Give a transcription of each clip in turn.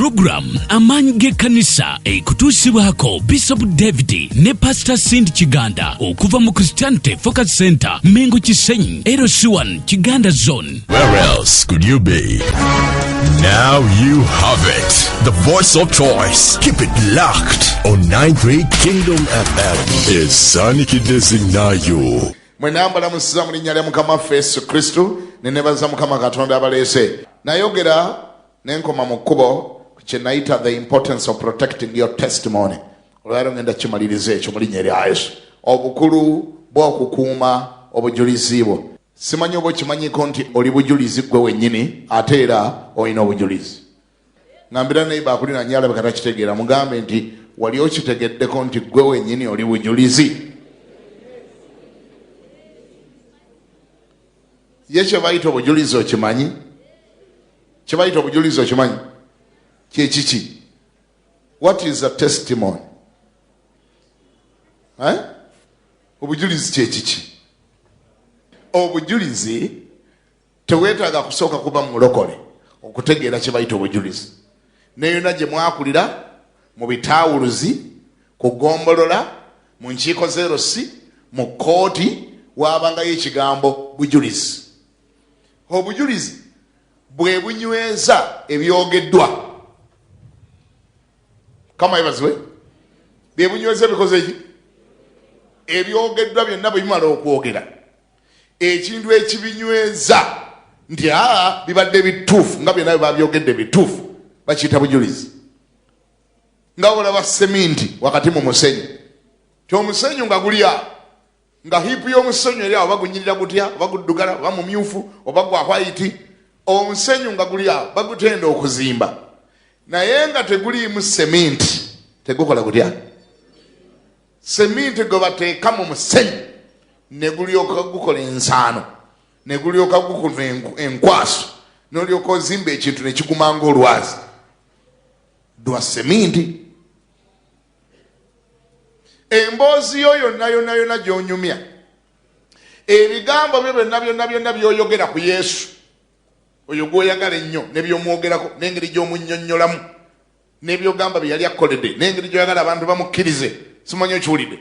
program amanyi g'ekkanisa ekutuusibwako Bishop David ne Pastor Cindy Kiganda okuva mu Christianity Focus Center Mengo Kisenyi LC1 Kiganda Zone. Where else could you be? Now you have it. The voice of choice. Keep it locked on 93 Kingdom FM. Is Sani Kidesinayo. Mwenambala musiza mu linnya lya Mukama Yesu Kristo ne nebaza Mukama Katonda abalese. Nayogera nenkoma mu kkubo kye nayita the importance of protecting your testimony. Olwaleero ngenda kimaliriza ekyo mu linnya lya Yesu. Obukulu bw'okukuuma obujulizi bwo. Simanyi oba okimanyiko nti oli bujulizi gwe wennyini ate era olina obujulizi. Ngambira neiba akulina nnyo alabika takitegeera mugambe nti wali okitegeddeko nti gwe wennyini oli bujulizi. Ye kye bayita obujulizi okimanyi? Kye bayita obujulizi okimanyi? Kye kiki? What is a testimony? Obujulizi kye kiki? Obujulizi teweetaaga kusooka kuba mulokole okutegeera kye bayita obujulizi. Neyona gye mwakulira mu bitaawuluzi, ku ggombolola, mu nkiiko z'erosi, mu kkooti waabangayo ekigambo bujulizi. Obujulizi bwe bunyweza ebyogeddwa. Kama yebazwe bye bunyweza ebikoze eki ebyogeddwa byonna bwe bimala okwogera ekintu ekibinyweza nti bibadde bituufu nga byonna babyogedde bituufu bakiyita bujulizi. nga olaba seminti wakati mu musenyu ti omusenyu nga guli awo nga hiipu y'omusenyu eri awo bagunyirira gutya oba guddugala oba mumyufu oba gwa white, omusenyu nga guli awo bagutenda okuzimba naye nga teguliimu seminti tegukola gutya. Seminti gwe bateeka mu musenyu ne gulyoka gukola ensaano ne gulyoka gukuva enkwaso n'olyoka ozimba ekintu ne kigumanga olwazi dwa seminti. Emboozi yo yonna gy'onyumya, ebigambo byo byonna by'oyogera ku Yesu oyo gw'oyagala ennyo ne by'omwogerako n'engeri gy'omunnyonnyolamu n'ebyogamba bye yali akoledde n'engeri gy'oyagala abantu bamukkirize, simanyi okiwulidde.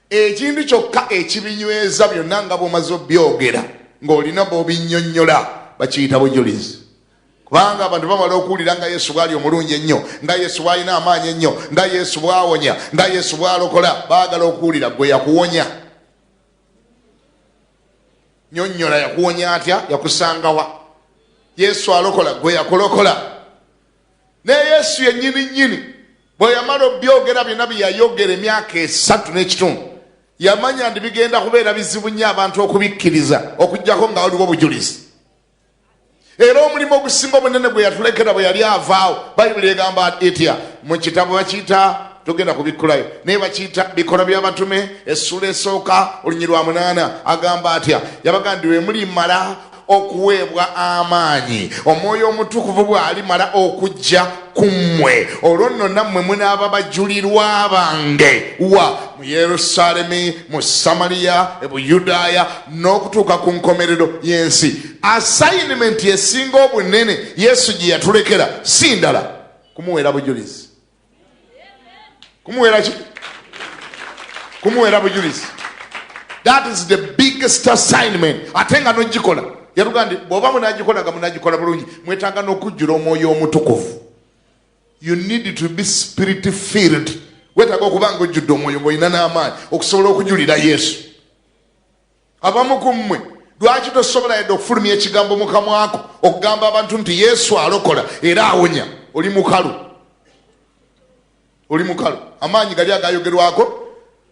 Ekintu kyokka ekibinyweza byonna nga bw'omaze obyogera ng'olina bw'obinnyonnyola bakiyita bujulizi. Kubanga abantu bamala okuwulira nga Yesu bwali omulungi ennyo, nga Yesu bwalina amaanyi ennyo, nga Yesu bwawonya, nga Yesu bwalokola, baagala okuwulira gwe yakuwonya. Nnyonnyola yakuwonya atya, yakusangawa. Yesu alokola, gwe yakulokola. Ne Yesu yennyini bwe yamala obyogera byonna bye yayogera emyaka 3 n'ekitundu yamanya nti bigenda kubeera bizibu nnyo abantu okubikkiriza okuggyako nga waliwo obujulizi. Era omulimu ogusinga obunene gwe yatulekera bwe yali avaawo Bayibuli egamba etya mu kitabo bakiyita tugenda kubikkulayo naye bakiyita Bikola by'Abatume essula esooka olunyi lwa 8 agamba atya yabaga ndi we mulimala okuweebwa amaanyi omwoyo omutukuvu bw'alimala okujja ku mmwe olwo nno nammwe munaaba bajulirwa bange mu Yerusaalemi, mu Samaliya, Ebuyudaaya n'okutuuka ku nkomerero y'ensi. Assignment esinga obunene Yesu gye yatulekera si ndala kumuweera bujulizi. Kumuweera ki? Kumuweera bujulizi. That is the biggest assignment. Ate nga n'ogikola yaruga ndi bw'oba munagikola bulungi mwetaaga n'okujjula omwoyo omutukuvu. You need to be spirit filled. Wetaaga okuba nga ojjudde omwoyo ng'olina n'amaanyi okusobola okujulira Yesu. Abamu ku mmwe lwaki tosobola yadde okufulumya ekigambo mu kamwako okugamba abantu nti Yesu alokola era awonya? Oli mukalu. Oli mukalu. Amaanyi gali agayogerwako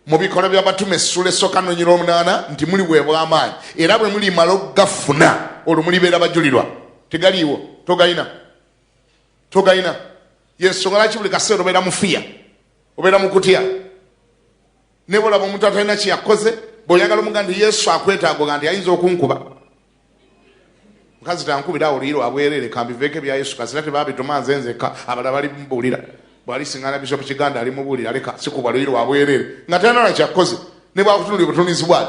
mu Bikola by'Abatume essula esooka n'olunyi lwa 8 nti muliweebwa amaanyi era bwe mulimala okugafuna olwo mulibeera bajulirwa. Tegaliiwo. Togalina. Yesu lwaki buli kaseera obeera mufiya obeera mukutya ne bw'olaba omuntu atalina kye yakoze bw'oyagala omuga nti Yesu akwetaaga nti ayinza okunkuba. Mukazi tankubira awo liiro abwerere kambiveeko ebya Yesu kasira tebabituma nze nzekka abalala bali mubuulira bwali singana Bishop Kiganda ali mubuulira leka sikuba liiro abwerere nga talina kyakoze ne bwakutunulira butunuzi bwali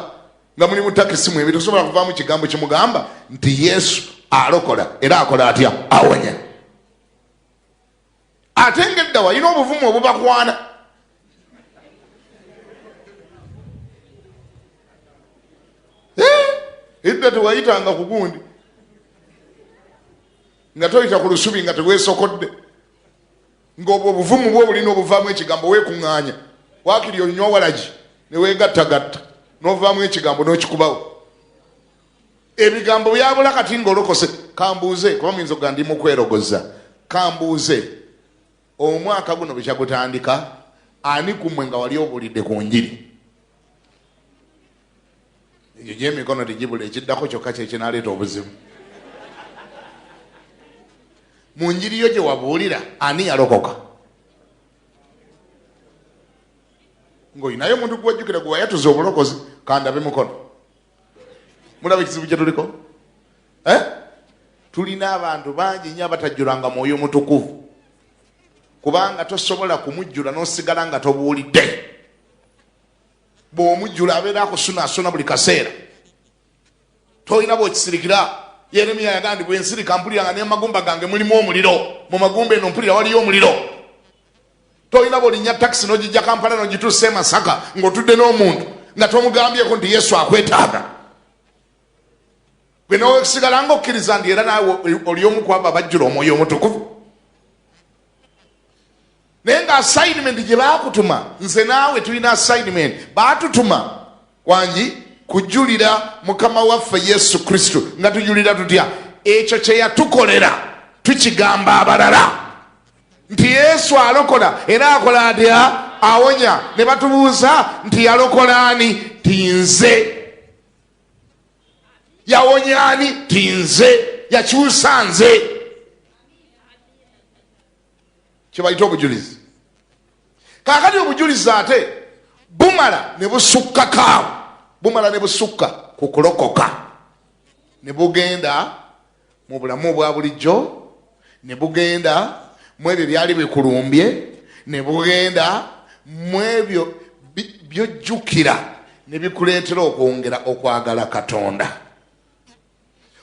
nga muli mu takisi mwe bitosobola kuvaamu kigambo kimugamba nti Yesu alokola era akola atya? Awonya. ate ngedda walina obuvumu obubakwana. Edda tewayitanga ku gundi nga toyita ku lusubi nga teweesokodde ng'obwo obuvumu bwo bulina obuvaamu ekigambo weekuŋŋaanya waakiri onywa walagi ne weegattagatta n'ovaamu ekigambo n'okikubawo. Ebigambo byabula kati ng'olokose. Kambuuze kuba muyinza okuga ndi mu kwerogoza. Kambuuze omwaka guno bwe kyagutandika ani ku mmwe nga wali obulidde ku njiri? Ekyo gy'emikono tegibula, ekiddako kyokka kye kinaleeta obuzibu. Mu njiri yo gye wabuulira ani yalokoka? Ng'olinayo omuntu gw'ojjukira gwe wayatuza obulokozi kandabe mukono. Mulaba ekizibu kye tuliko? Tulina abantu bangi nnyo abatajjulanga Mwoyo Mutukuvu kubanga tosobola kumujjula n'osigala nga tobuulidde. Bw'omujjula abeera akusunaasuna buli kaseera. Tolina bw'okisirikira. Yeremiya yagamba nti bwe nsirika mpulira nga n'emagumba gange mulimu omuliro. Mu magumba eno mpulira waliyo omuliro. Tolina bw'olinnya takisi n'ogijja Kampala n'ogituusa e Masaka ng'otudde n'omuntu nga tomugambyeko nti Yesu akwetaaga. Gwe n'osigala ng'okkiriza nti era naawe oli omu ku abo abajjula Omwoyo Omutukuvu. Naye nga assignment gye baakutuma, nze naawe tulina assignment. Baatutuma wangi kujulira Mukama waffe Yesu Kristo. Nga tujulira tutya? Ekyo kye yatukolera tukigamba abalala nti Yesu alokola era akola atya? Awonya. Ne batubuuza nti yalokola ani? Tinze. Yawonya ani? Tinze. Yakyusa nze. Kibayita obujulizi. Kaakati obujulizi ate bumala ne busukka kaawo. Bumala ne busukka ku kulokoka. Ne bugenda mu bulamu obwa bulijjo. Ne bugenda mu ebyo byali bikulumbye. Ne bugenda mu ebyo byojjukira ne bikuleetera okwongera okwagala Katonda.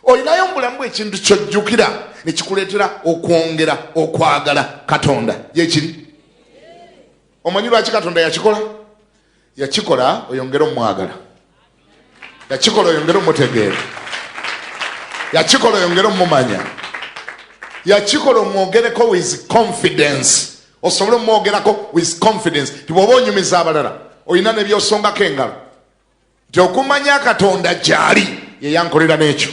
Olinayo mu bulamu ekintu kyojjukira ne kikuleetera okwongera okwagala Katonda. Yekiri? Omanyi lwaki Katonda yakikola? Yakikola oyongere omwagala. Yakikola oyongere omutegeera. Yakikola oyongere omumanya. Yakikola omwogereko with confidence. Osobole omwogerako with confidence. Tibwoba onyumiza abalala olina ne byosongako engalo nti okumanya Katonda gy'ali ye yankolera n'ekyo.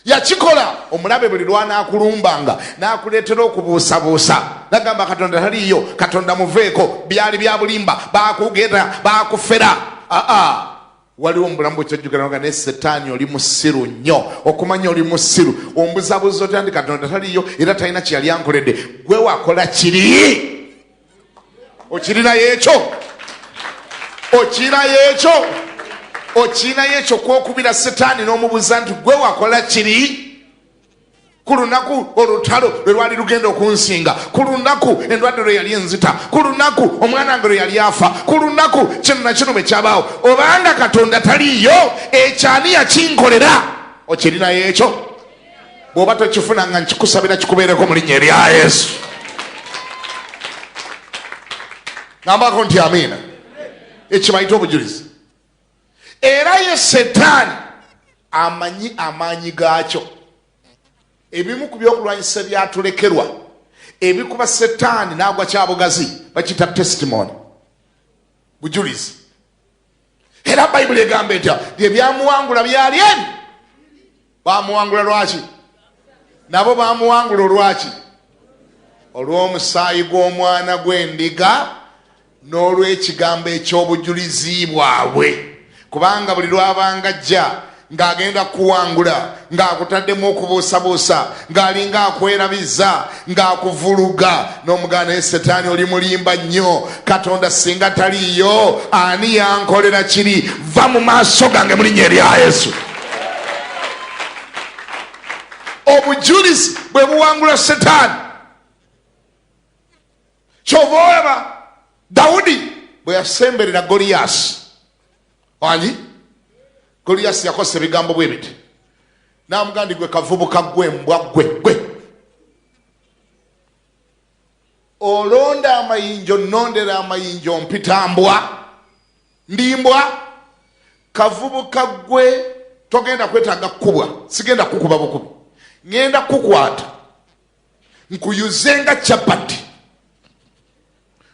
Yakikola omulabe buli lwanakulumbanga nakuleetera okubuusabuusa nagamba Katonda taliiyo, Katonda muveeko, byali bya bulimba, bakugenda bakufera. Waliwo omubulamu bwekyojjukira nga ne Setaani oli musiru nnyo. Okumanya oli musiru ombuzabuza otya nti Katonda taliiyo era talina kye yali ankoledde. Gwe wakola kiri? Okirinayo ekyo? Okirinayo ekyo? Okirinayo ekyo kwokubira Setaani n'omubuuza nti gwe wakola kiri? Ku lunaku olutalo lwe lwali lugenda okunsinga, ku lunaku endwadde lwe yali enzita, ku lunaku omwana wange lwe yali afa, ku lunaku kino na kino bwe kyabaawo. Obanga Katonda taliiyo ekyani yakinkolera? Okirinayo ekyo? Bw'oba tokifuna nga nkikusabira kikubeereko mu linnya erya Yesu. Ngambako nti amiina. Ekibayita obujulizi. Era ye Setaani amanyi amaanyi gaakyo. Ebimu ku byokulwanyisa byatulekerwa ebikuba Setaani n'agwa kyabugazi bakita testimony, bujulizi. Era Bayibuli egamba etya? Ebyamuwangula byali eni. Bamuwangula lwaki? Nabo bamuwangula olwaki? Olw'omusaayi gw'omwana gw'endiga n'olw'ekigambo eky'obujulizi bwabwe. Kubanga buli lwabanga ajja ng'agenda kuwangula ng'akutaddemu okubuusabuusa ng'alinga akwerabiza ng'akuvuluga n'omugana naye Setaani oli mulimba nnyo, Katonda singa taliiyo ani yankolera kiri? Va mu maaso gange mu linnya erya Yesu. Obujulizi bwe buwangula Setaani. Kyova olaba Dawudi bwe yasemberera Goliyasi. Wangi? Goliyasi yakosa ebigambo bwe biti. N'amugamba nti gwe kavubuka gwe mbwa gwe. olonda amayinjo nondera amayinjo mpitambwa ndimbwa kavubuka gwe togenda kwetaaga kubwa sigenda kukuba bukubi ngenda kukwata nkuyuzenga chapati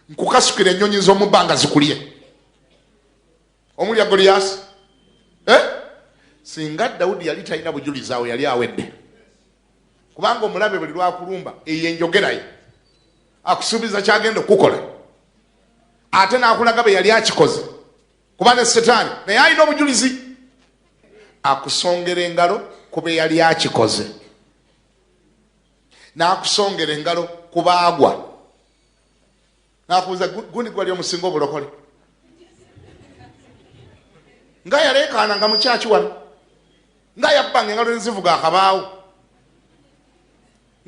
nkukasukira ennyonyi z'omu bbanga zikulye omulya Goliath singa Dawudi yali talina bujulizi awo yali awedde kubanga omulabe buli lwakulumba eyo enjogerayo akusuubiza kyagenda okukola ate n'akulaga be yali akikoze kuba ne Setaani naye alina obujulizi akusongera engalo kuba yali akikoze n'akusongera engalo kuba agwa n'akubuuza gundi gwali omusinga obulokole nga yaleekaana nga mukyaki wano nga yabbanga engalo nezivuga akabaawo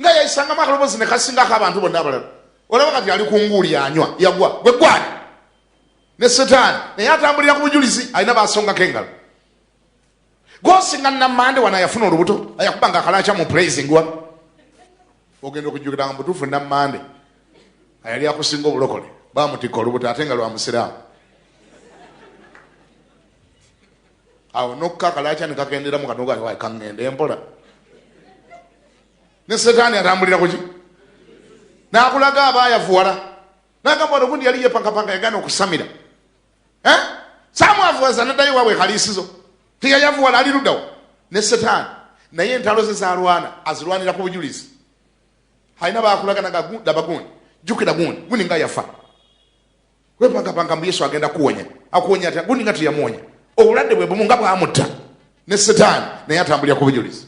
nga yayisangamu akalobozi ne kasingako abantu bonna abalala olaba kati ali kunguuli anywa yagwa gwe gwali ne Setaani naye atambulira ku bujulizi alina basongako engalo gosinga nammande wano ayafuna olubuto ayakubanga akalakya mu praising wa ogenda okujjukira nga mutuufu nammande ayali akusinga obulokole bamutikka olubuto ate nga lwa musiraamu awo nokka akalakya nekakendera mukanoga kaŋŋenda empola ne Setaani atambulira kuki n'akulaga abaayavuwala n'agamba wano gundi yali yepankapanga yagana okusamira saamwavuwaza naddayo waabwe kaliisizo teyayavuwala ali luddawo ne Setaani naye entalo ze zalwana azirwanira ku bujulizi alina bakulaga nagaba gundi jukira gundi nga yafa wepankapanga mbu Yesu agenda kuwonya akuwonya ati gundi nga teyamuwonya obulwadde bwe bumu nga bwamutta ne Setaani naye atambulira ku bujulizi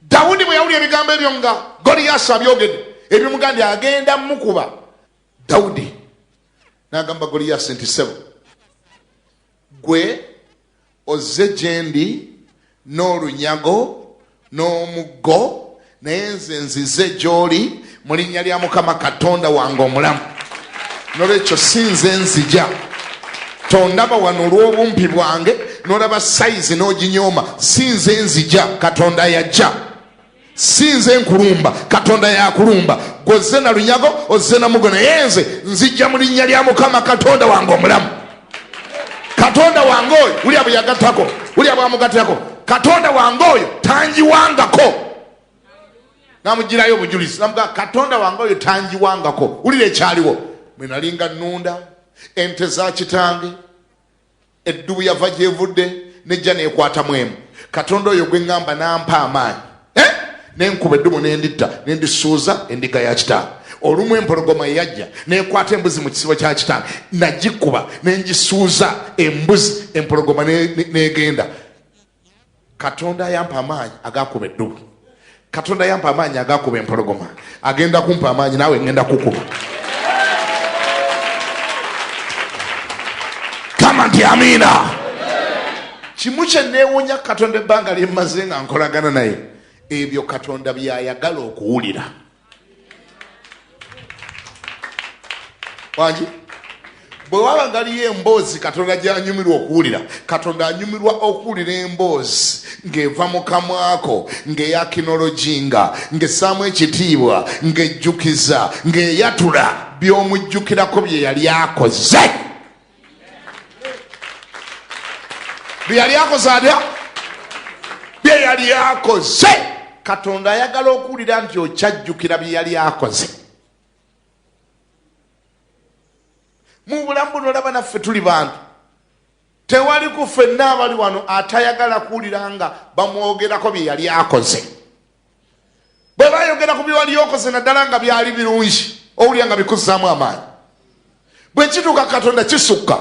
Dawudi bwe yawulira ebigambo ebyo nga Goliath abyogedde ebimugambye agenda mukuba Dawudi n'agamba Goliath nti sebo gwe ozze gye ndi n'olunyago n'omuggo naye nze nzize gy'oli mu linnya lya Mukama Katonda wange omulamu n'olwekyo sinze nzija tondaba wano olw'obumpi bwange n'olaba sayizi n'oginyooma sinze nzija Katonda yajja sinze nkulumba Katonda yakulumba gwozze na lunyago ozze na mugo naye nze nzijja mu linnya lya Mukama Katonda wange omulamu Katonda wange oyo uli abo yagattako uli abo amugattako Katonda wange oyo tanjiwangako namugirayo obujulizi namuga Katonda wange oyo tanjiwangako ulira ekyaliwo bwe nalinga nnunda ente za kitange eddubu yava gyevudde nejja neekwatamu emu Katonda oyo gwe ŋŋamba nampa amaanyi nenkuba eddubu nenditta nendisuuza endiga ya kitange olumu empologoma yajja nekwata embuzi mu kisibo kya kitange nagikuba nenjisuuza embuzi empologoma negenda Katonda yampa amaanyi agakuba eddubu Katonda yampa amaanyi agakuba empologoma agenda kumpa amaanyi naawe ngenda kukuba kama nti amiina kimu kye neewonya Katonda ebbanga lyemmaze nga nkolagana naye ebyo Katonda byayagala okuwulira wangi bwe waba ngaliyo emboozi Katonda gyanyumirwa okuwulira Katonda anyumirwa okuwulira emboozi ng'eva mu kamwako ng'eyakinolojinga ng'essaamu ekitiibwa ng'ejjukiza ng'eyatula by'omujjukirako bye yali akoze bye yali akoze atya bye yali akoze Katonda ayagala okuwulira nti okyajjukira bye yali akoze mu bulamu buno olaba naffe tuli bantu tewali ku ffenna abali wano atayagala kuwulira nga bamwogerako bye yali akoze bwe bayogera ku byewali okoze naddala nga byali birungi owulira nga bikuzzaamu amaanyi bwe kituuka Katonda kisukka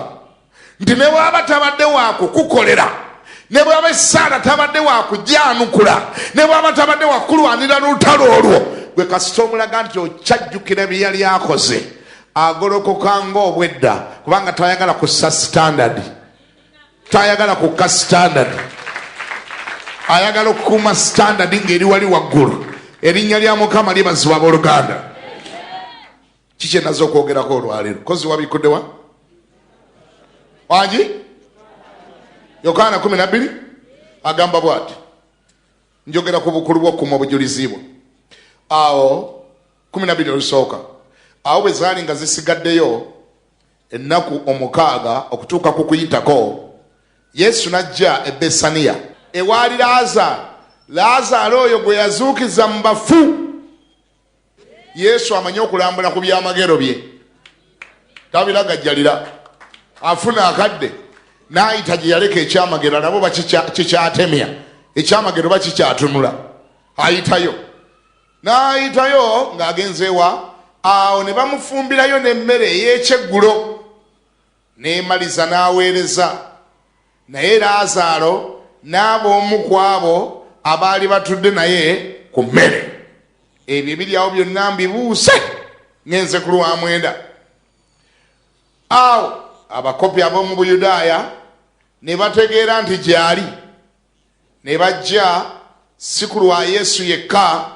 nti ne bwaba tabadde waakukukolera ne bwaba essaala tabadde waakujjanukula ne bwaba tabadde wakulwanira n'olutalo olwo gwe kasita omulaga nti okyajjukira bye yali akoze agolokoka ng'obwedda kubanga tayagala kussa standard tayagala kukka standard ayagala okukuuma standard ng'eri wali waggulu erinnya lya Mukama libazibwa abooluganda kikye nazo okwogerako olwaleero kozi wabikudde wa wangi Yokaana 12 agamba bw'ati njogera ku bukulu bw'okukuma obujulizi bwo awo 12 olusooka awo bwe zaali nga zisigaddeyo ennaku 6 okutuuka ku Kuyitako, Yesu n'ajja e Besaniya ewaali Laazaalo oyo gwe yazuukiza mu bafu. Yesu amanyi okulambula ku byamagero bye, tabiragajjalira. Afuna akadde n'ayita gye yaleka ekyamagero, nabo bakikyatemya, ekyamagero bakikyatunula. Ayitayo n'ayitayo ng'agenzeewa, awo ne bamufumbirayo n'emmere ey'ekyeggulo n'emaliza n'aweereza. Naye Laazaalo n'ab'omu ku abo abaali batudde naye ku mmere. Ebyo ebiryawo byonna mbibuuse ngenze ku lwa 9. Awo abakopi ab'omu Buyudaaya ne bategeera nti gy'ali, ne bajja si ku lwa Yesu yekka,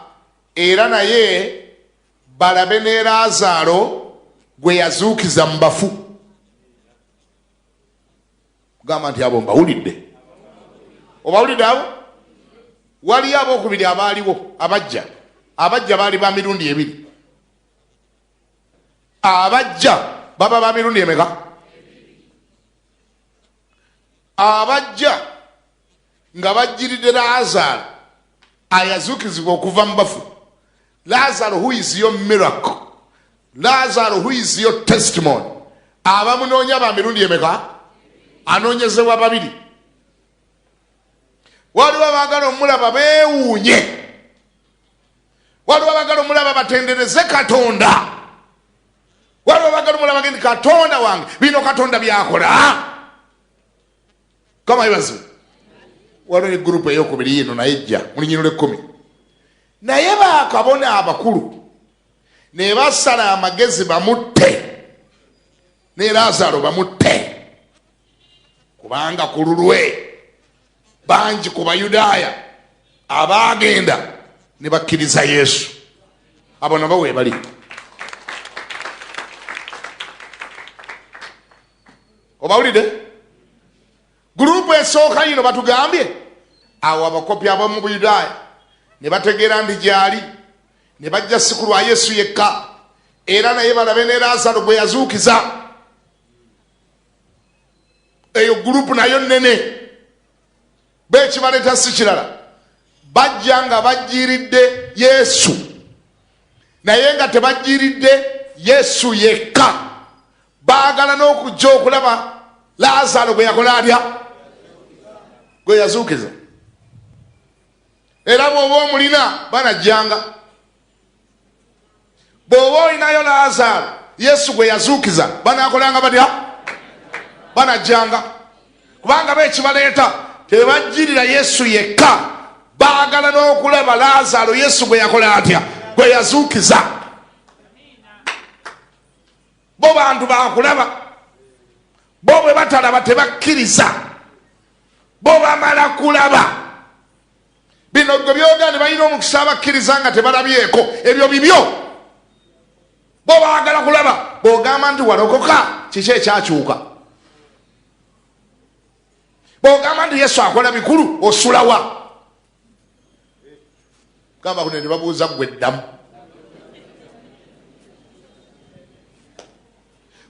era naye balabe ne Laazaalo gwe yazuukiza mu bafu. Gamba nti abo mbawulidde. Obawulidde abo? Waliyo abookubiri abaaliwo abajja baali ba mirundi 2. Abajja baba ba mirundi emeka? Abajja nga bajjiridde Laazaalo ayazuukizibwa okuva mu bafu. Laazaalo, who is your miracle? Laazaalo, who is your testimony? Abamunoonya ba mirundi emeka? Anoonyezebwa 2. Waliwo abaagala omulaba beewuunye, waliwo abaagala omulaba batendereze Katonda, waliwo abaagala omulaba gendi Katonda wange bino Katonda byakola. Kama ibazi waliwo egurupu ey'okubiri yino naye ejja mu Linnyiriro 10, naye bakabona abakulu ne basala amagezi bamutte, ne Laazaalo bamutte, kubanga ku lulwe bangi ku Bayudaaya abaagenda ne bakkiriza Yesu. Abo nabo we bali. Obawulidde? Gurupu esooka yino batugambye awo abakopi ab'omu Buyudaaya ne bategeera nti gy'ali, ne bajja si ku lwa Yesu yekka, era naye balabe ne Laazaalo gwe yazuukiza. Eyo gurupu nayo nnene. Beekibaleeta si kirala, bajja nga bajjiiridde Yesu, naye nga tebajjiiridde Yesu yekka. Baagala n'okujja okulaba Laazaalo gwe yakola atya, gwe yazuukiza. Era bw'oba omulina banajjanga, bw'oba olinayo Laazaalo Yesu gwe yazuukiza banaakolanga batya, banajjanga. Kubanga beekibaleeta tebajjirira Yesu yekka, baagala n'okulaba Laazaalo Yesu gwe yakola atya, gwe yazuukiza. Bo bantu baakulaba, bo bwe batalaba tebakkiriza, bo bamala kulaba. Bino gwe byogane balina omukisa abakkiriza nga tebalabyeko, ebyo bibyo. Bo baagala kulaba, bw'ogamba nti walokoka kiki ekyakyuka? Bw'ogamba nti Yesu akola bikulu osulawa? Gamba kuno ne babuuza ggwe ddamu.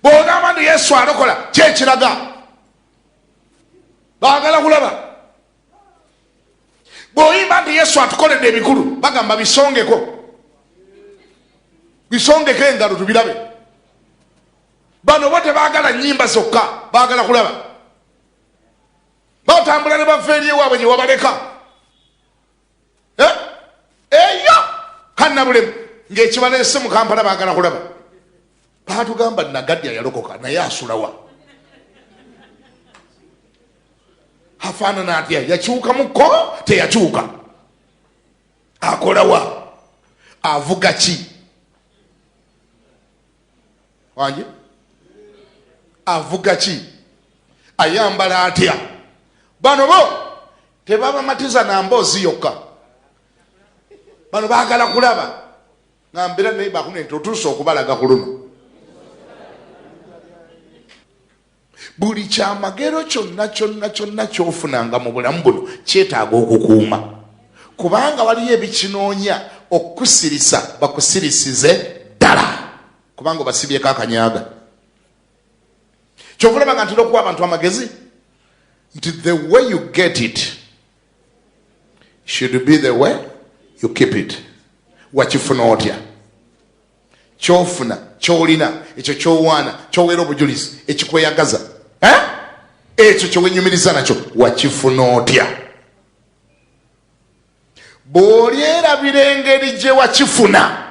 Bw'ogamba nti Yesu alokola ki ekiraga? Baagala kulaba. Bw'oyimba nti Yesu atukoledde ebikulu bagamba bisongeko, bisongeko engalo tubirabe. Bano bo tebaagala nnyimba zokka, baagala kulaba. Batambula ne bava eri ewaabwe gye wabaleka. Eyo kannabulemu ng'ekibaleese mu Kampala baagala kulaba. Baatugamba Nagadya yalokoka naye asulawa. Afaanana atya? Yakyuka mukko teyakyuka? Akolawa? Avuga ki? Wanje? Avuga ki? Ayambala atya? Bano bo tebabamatiza na mboozi yokka. Bano baagala kulaba. Ngambira naye bakunente otuuse okubalaga ku luno. Buli kyamagero kyonna ky'ofunanga mu bulamu buno kyetaaga okukuuma. Kubanga waliyo ebikinoonya okusirisa bakusirisize ddala kubanga basibyeko akanyaga. Kyovulaba nga ntera okuwa abantu amagezi nti the way you get it should be the way you keep it. Wakifuna otya? Kyofuna, kyolina, ekyo kyowaana, kyoweera obujulizi, ekikweyagaza, ekyo kyewenyumiriza nakyo, wakifuna otya? Bw'olyerabira engeri gye wakifuna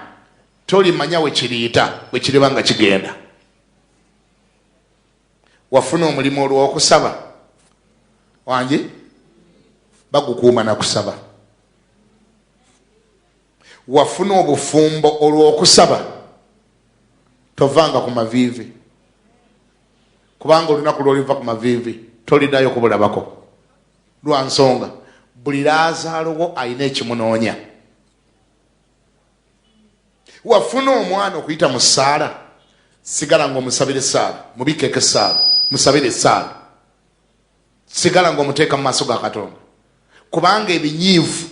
tolimanya we kiriita bwe kiriba nga kigenda. Wafuna omulimu olw'okusaba wange bagukuuma na kusaba. Wafuna obufumbo olw'okusaba tovanga ku maviivi kubanga olunaku lw'oliva ku maviivi toliddayo kubulabako lwa nsonga buli Laazaalo alina ekimunoonya. Wafuna omwana okuyita mu ssaala sigala ng'omusabira essaala, mubikeko essaala, musabire essaala, sigala ng'omuteeka mu maaso ga Katonda kubanga ebinyiivu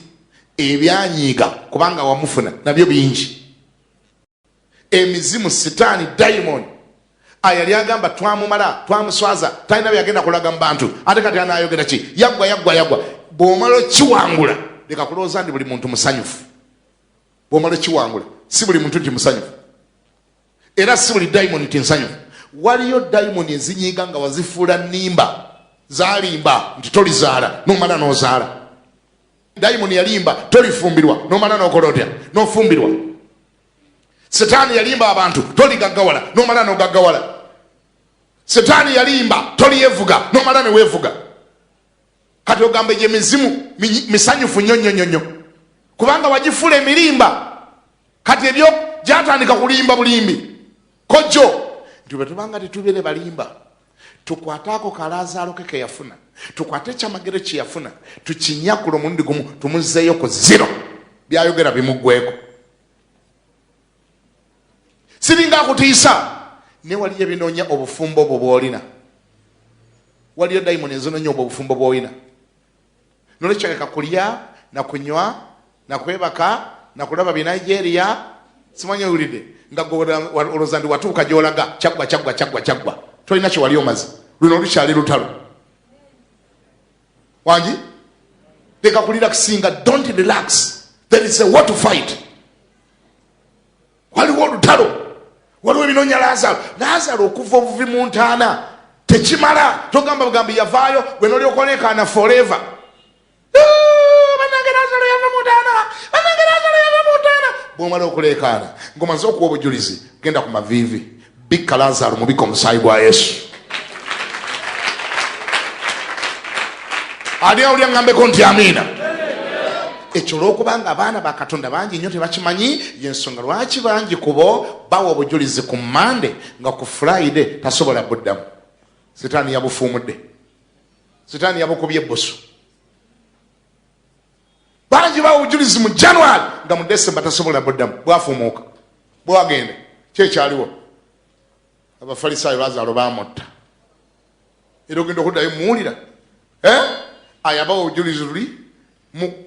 ebyanyiiga kubanga wamufuna nabyo bingi. Emizimu, sitaani, dayimoni ayali agamba twamumala twamuswaza talina byagenda kulaga mu bantu ate kati anaayogera ki? Yaggwa. Bw'omala kiwangula leka kulowooza ndi buli muntu musanyufu. Bw'omala kiwangula si buli muntu nti musanyufu era si buli dayimoni nti nsanyufu. Waliyo dayimoni ezinyiiga nga wazifuula nnimba zalimba nti tolizaala nomala n'ozaala. Dayimoni yalimba tolifumbirwa nomala n'okola otya? N'ofumbirwa. Setaani yalimba abantu toligaggawala nomala n'ogaggawala. Setaani yalimba toliyevuga nomala ne weevuga. Kati ogambe gye mizimu misanyufu nnyo kubanga wagifuula emirimba kati ebyo gyatandika kulimba bulimbi kojjo nti bwe tubanga tetubeere balimba tukwate ako ka Laazaalo ke yafuna, tukwate ekyamagero kye yafuna, tukinyakula omulundi gumu tumuzzeeyo ku zero, byayogera bimuggweko. Siringa akutiisa ne waliyo ebinoonya obufumbo obwo bw'olina. Waliyo dayimoni ezinoonya obwo obufumbo bw'olina. Nolwekyo leka kulya na kunywa na kwebaka na kulaba bi Nigeria simanyi owulidde nga olowooza ndi watuuka gy'olaga kyaggwa tolina kye wali omaze. Luno lukyali lutalo wangi leka kulira kusinga. Don't relax, there is a war to fight. Waliwo olutalo, waliwo ebinoonya Laazaalo okuva obuvi mu ntaana tekimala. Togamba bugambi yavaayo gwe nolyokolekaana forever. Bw'omala okulekaana ng'omaze okuwa obujulizi genda ku maviivi bikka Laazaalo mubikka omusaayi gwa Yesu. Ali awulya ngambeko nti amiina. Ekyo olw'okubanga abaana ba Katonda bangi nnyo tebakimanyi y'ensonga lwaki bangi kubo bawa obujulizi ku Mande nga ku Friday tasobola buddamu. Sitaani yabufuumudde, sitaani yabukubye ebbusu. Bangi bawa obujulizi mu January nga mu December tasobola buddamu. Bwafuumuuka bwagenda kyekyaliwo Abafalisaayo Laazaalo baamotta era ogenda okuddayo muwulira ayabawa obujulizi luli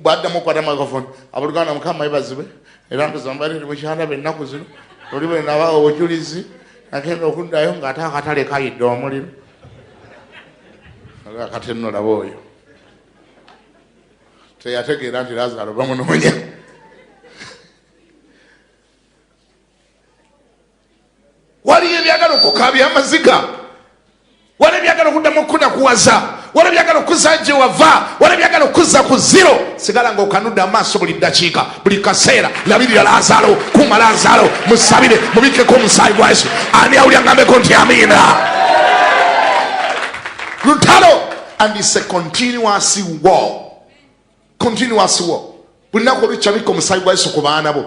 bwaddamu okwata microphone. Abooluganda Mukama yebazibwe era ntuzambalire mukyalabe ennaku zino oli bwe nabawa obujulizi agenda okuddayo ng'ate akatale kayidde omuliro kati nno laba oyo teyategeera nti Laazaalo bamunoonya. Waliyo ebyagala okukaabya amaziga, waliyo ebyagala okuddamu okunakuwaza, waliyo ebyagala okuzza gye wava, waliyo ebyagala okuzza ku zero. Sigala ng'okanudde amaaso buli ddakiika buli kaseera. Labirira Laazaalo, kuuma Laazaalo, musabire mubikkeko omusaayi gwa Yesu. Ani awulya ngambeko nti amiina. Lutalo, and it's a continuous war. Continuous war. Bulinaku olukya bikka omusaayi gwa Yesu ku baana bo.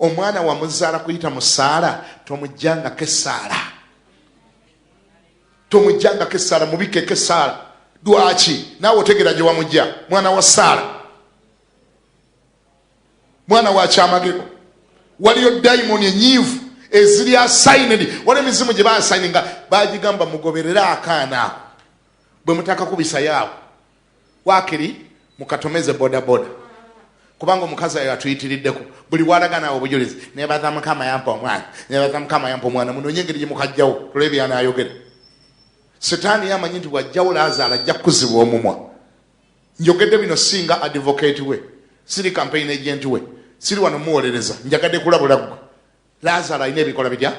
Omwana wamuzaala kuyita mu ssaala tomujjangako essaala, tomujjangako essaala, mubikkeko essaala. Lwaki? Naawe otegera gye wamujja. Mwana wa ssaala, mwana wa kyamagero. Waliyo dayimoni enyiivu eziri assigned. Waliyo emizimu gye baassigninga bagigamba mugoberere akaana ako bwe mutakakubisa yaawo wakiri mukatomeze bodaboda kubanga omukazi ayo atuyitiriddeko buli walagana obujulizi nebaza mukama yampa omwana nebaza mukama yampa omwana munonye engeri gyemukajjawo tulebe byanaayogera. Setaani yamanyi nti bwajjawo Laazaalo ajja kukuzibwa omumwa. Njogedde bino singa advocate we, siri campaign agent we, siri wano muwolereza, njagadde kulabula gwe. Laazaalo alina ebikola bitya?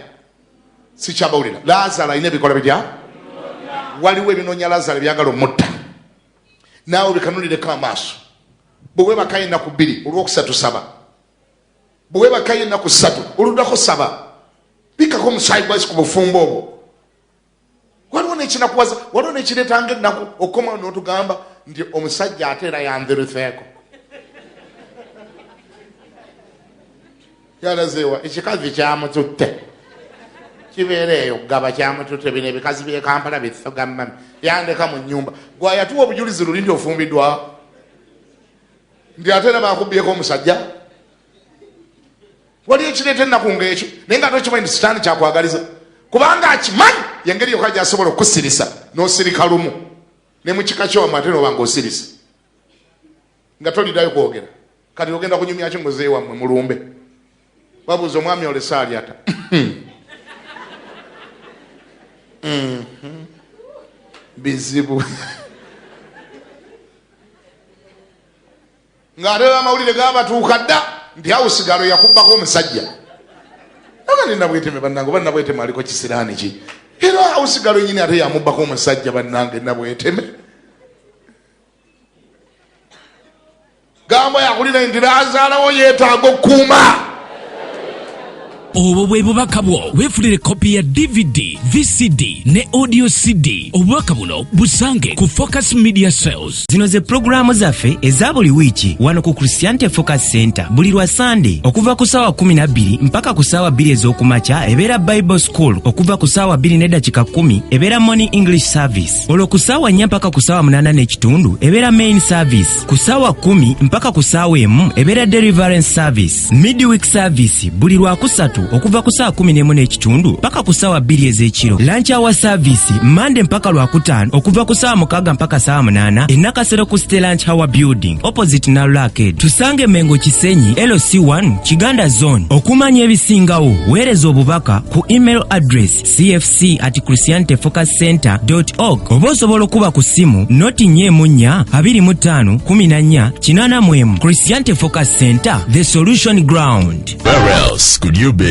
Sikyabawulira. Laazaalo alina ebikola bitya? Waliwo ebinoonya Laazaalo byagala omutta. Naawe bikanulireko amaaso. Bwe webakayo ennaku 2 olwokusatu saba. Bwe webakayo ennaku 3 oluddako saba. Bikako omusaayi gwasi ku bufumbo obwo. Waliwo nekinakuwaza, waliwo nekireetanga ennaku okoma n'otugamba nti omusajja ate era yanziruseeko. Yalazeewa ekikazi kyamututte. Kibeera eyo gaba kyamututte bino ebikazi by'e Kampala bisoga mami. Yandeka mu nnyumba. Gwe yatuwa obujulizi luli nti ofumbiddwa. Nti ate era baakubbyeko omusajja. Wali ekireeta ennaku ng'ekyo naye nga tokimanyi nti Setaani kyakwagaliza. Kubanga akimanyi yengeri yokka gy'asobola okusirisa n'osirika lumu. Ne mu kika ky'omwo ate n'oba ng'osirisa. Nga toliddayo kwogera. Kati ogenda kunyumya ki ngozeeyi wammwe mulumbe. Babuuza omwami ole saali ata. Bizibu. Ng'ate amawulire gaabatuuka dda nti awo sigalo yakubbako omusajja. Aga nina bweteme bannange oba nabweteme aliko kisiraani ki. Era awo sigalo nyini ate yamubbako omusajja bannange nabweteme. Gamba yakulira nti Laazaalo yeetaaga okukuuma. Obwo bwe bubaka bwo weefulire kopi ya DVD, VCD ne audio CD. Obubaka buno busange ku Focus Media Sales. Zino ze programu zaffe eza buli wiiki wano ku Christianity Focus Center buli lwa Sunday okuva ku ssaawa 12 mpaka ku ssaawa 2 ez'okumakya ebeera Bible School, okuva ku ssaawa 2 n'eddakiika 10 ebeera Morning English Service, olwo ku ssaawa 4 mpaka ku ssaawa 8 n'ekitundu ebeera Main Service, ku ssaawa 10 mpaka ku ssaawa 1 ebeera Deliverance Service. Midweek Service buli lwa kusatu okuva ku ssaawa 11 n'ekitundu mpaka ku ssaawa 2 ez'ekiro. Lunch Hour Service Monday mpaka lwakutaano okuva ku ssaawa 6 mpaka ssaawa 8 e Nakasero ku State Lunch Hour Building opposite Nalu Arcade. Tusange Mengo Kisenyi LC1 Kiganda Zone. Okumanya ebisingawo weereza obubaka ku email address cfc@christianityfocuscenter.org oba osobola okuba ku ssimu noti 4 25 14 84. Christianity Focus Center, the solution ground. Where else could you be?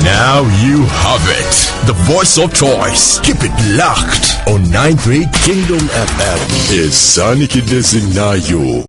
Now you have it. The voice of choice. Keep it locked on 93 Kingdom FM. Is Sonic Designayo.